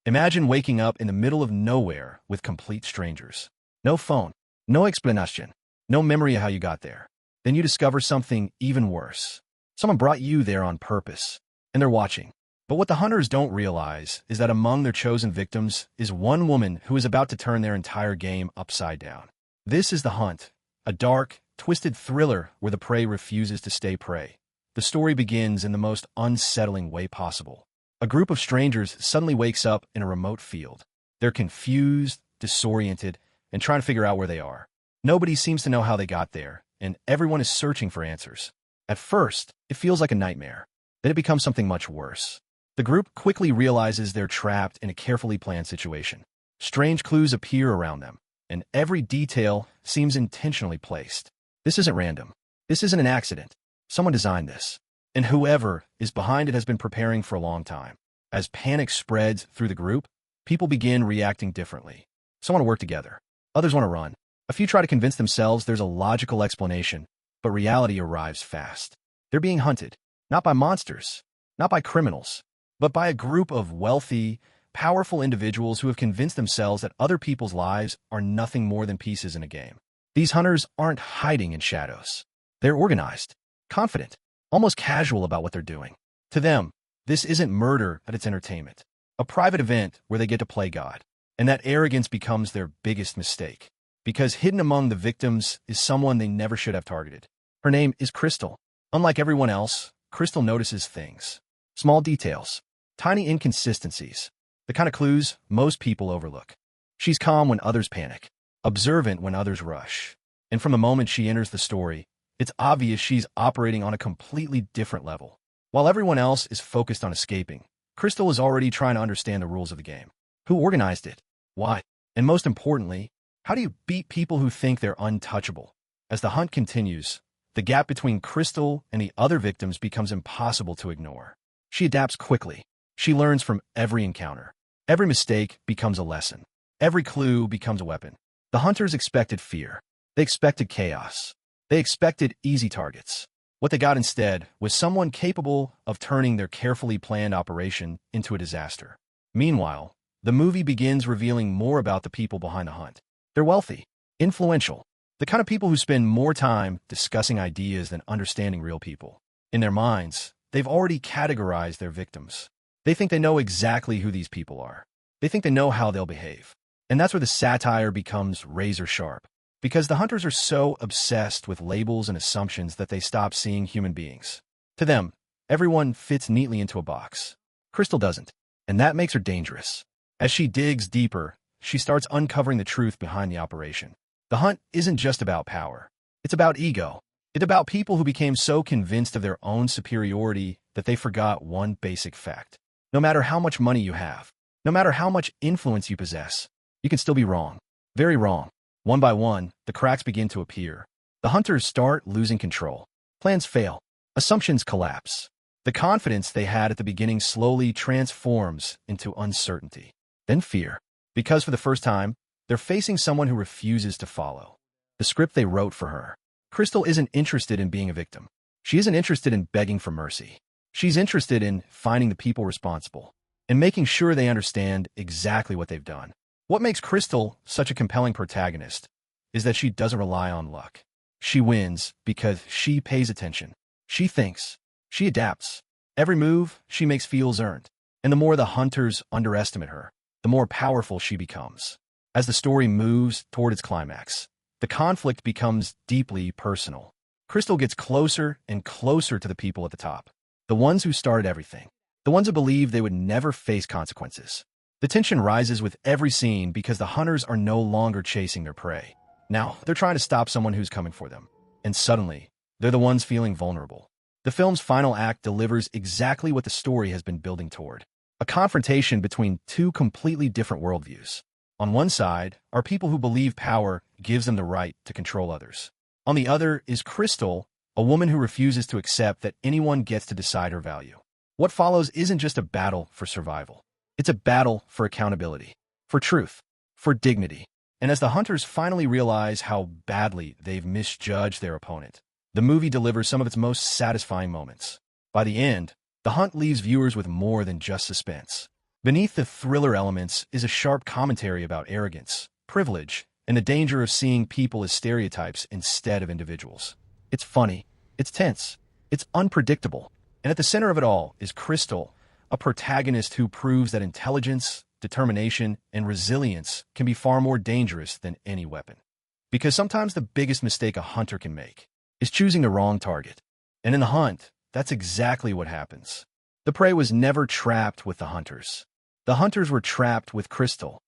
Imagine waking up in the middle of nowhere with complete strangers. No phone, no explanation, no memory of how you got there. Then you discover something even worse. Someone brought you there on purpose, and they're watching. But what the hunters don't realize is that among their chosen victims is one woman who is about to turn their entire game upside down. This is The Hunt, a dark, twisted thriller where the prey refuses to stay prey. The story begins in the most unsettling way possible. A group of strangers suddenly wakes up in a remote field. They're confused, disoriented, and trying to figure out where they are. Nobody seems to know how they got there, and everyone is searching for answers. At first, it feels like a nightmare. Then it becomes something much worse. The group quickly realizes they're trapped in a carefully planned situation. Strange clues appear around them, and every detail seems intentionally placed. This isn't random. This isn't an accident. Someone designed this, and whoever is behind it has been preparing for a long time. As panic spreads through the group, people begin reacting differently. Some want to work together. Others want to run. A few try to convince themselves there's a logical explanation, but reality arrives fast. They're being hunted, not by monsters, not by criminals, but by a group of wealthy, powerful individuals who have convinced themselves that other people's lives are nothing more than pieces in a game. These hunters aren't hiding in shadows. They're organized, confident, almost casual about what they're doing. To them, this isn't murder, but it's entertainment. A private event where they get to play God. And that arrogance becomes their biggest mistake. Because hidden among the victims is someone they never should have targeted. Her name is Crystal. Unlike everyone else, Crystal notices things. Small details. Tiny inconsistencies. The kind of clues most people overlook. She's calm when others panic. Observant when others rush. And from the moment she enters the story, it's obvious she's operating on a completely different level. While everyone else is focused on escaping, Crystal is already trying to understand the rules of the game. Who organized it? Why? And most importantly, how do you beat people who think they're untouchable? As the hunt continues, the gap between Crystal and the other victims becomes impossible to ignore. She adapts quickly. She learns from every encounter. Every mistake becomes a lesson. Every clue becomes a weapon. The hunters expected fear. They expected chaos. They expected easy targets. What they got instead was someone capable of turning their carefully planned operation into a disaster. Meanwhile, the movie begins revealing more about the people behind the hunt. They're wealthy, influential, the kind of people who spend more time discussing ideas than understanding real people. In their minds, they've already categorized their victims. They think they know exactly who these people are. They think they know how they'll behave. And that's where the satire becomes razor sharp. Because the hunters are so obsessed with labels and assumptions that they stop seeing human beings. To them, everyone fits neatly into a box. Crystal doesn't, and that makes her dangerous. As she digs deeper, she starts uncovering the truth behind the operation. The hunt isn't just about power. It's about ego. It's about people who became so convinced of their own superiority that they forgot one basic fact. No matter how much money you have, no matter how much influence you possess, you can still be wrong. Very wrong. One by one, the cracks begin to appear. The hunters start losing control. Plans fail. Assumptions collapse. The confidence they had at the beginning slowly transforms into uncertainty. Then fear. Because for the first time, they're facing someone who refuses to follow the script they wrote for her. Crystal isn't interested in being a victim. She isn't interested in begging for mercy. She's interested in finding the people responsible and making sure they understand exactly what they've done. What makes Crystal such a compelling protagonist is that she doesn't rely on luck. She wins because she pays attention. She thinks. She adapts. Every move she makes feels earned. And the more the hunters underestimate her, the more powerful she becomes. As the story moves toward its climax, the conflict becomes deeply personal. Crystal gets closer and closer to the people at the top. The ones who started everything. The ones who believed they would never face consequences. The tension rises with every scene because the hunters are no longer chasing their prey. Now, they're trying to stop someone who's coming for them. And suddenly, they're the ones feeling vulnerable. The film's final act delivers exactly what the story has been building toward. A confrontation between two completely different worldviews. On one side are people who believe power gives them the right to control others. On the other is Crystal, a woman who refuses to accept that anyone gets to decide her value. What follows isn't just a battle for survival. It's a battle for accountability, for truth, for dignity. And as the hunters finally realize how badly they've misjudged their opponent, the movie delivers some of its most satisfying moments. By the end, the hunt leaves viewers with more than just suspense. Beneath the thriller elements is a sharp commentary about arrogance, privilege, and the danger of seeing people as stereotypes instead of individuals. It's funny, it's tense, it's unpredictable, and at the center of it all is Crystal, a protagonist who proves that intelligence, determination, and resilience can be far more dangerous than any weapon. Because sometimes the biggest mistake a hunter can make is choosing the wrong target. And in the hunt, that's exactly what happens. The prey was never trapped with the hunters. The hunters were trapped with Crystal,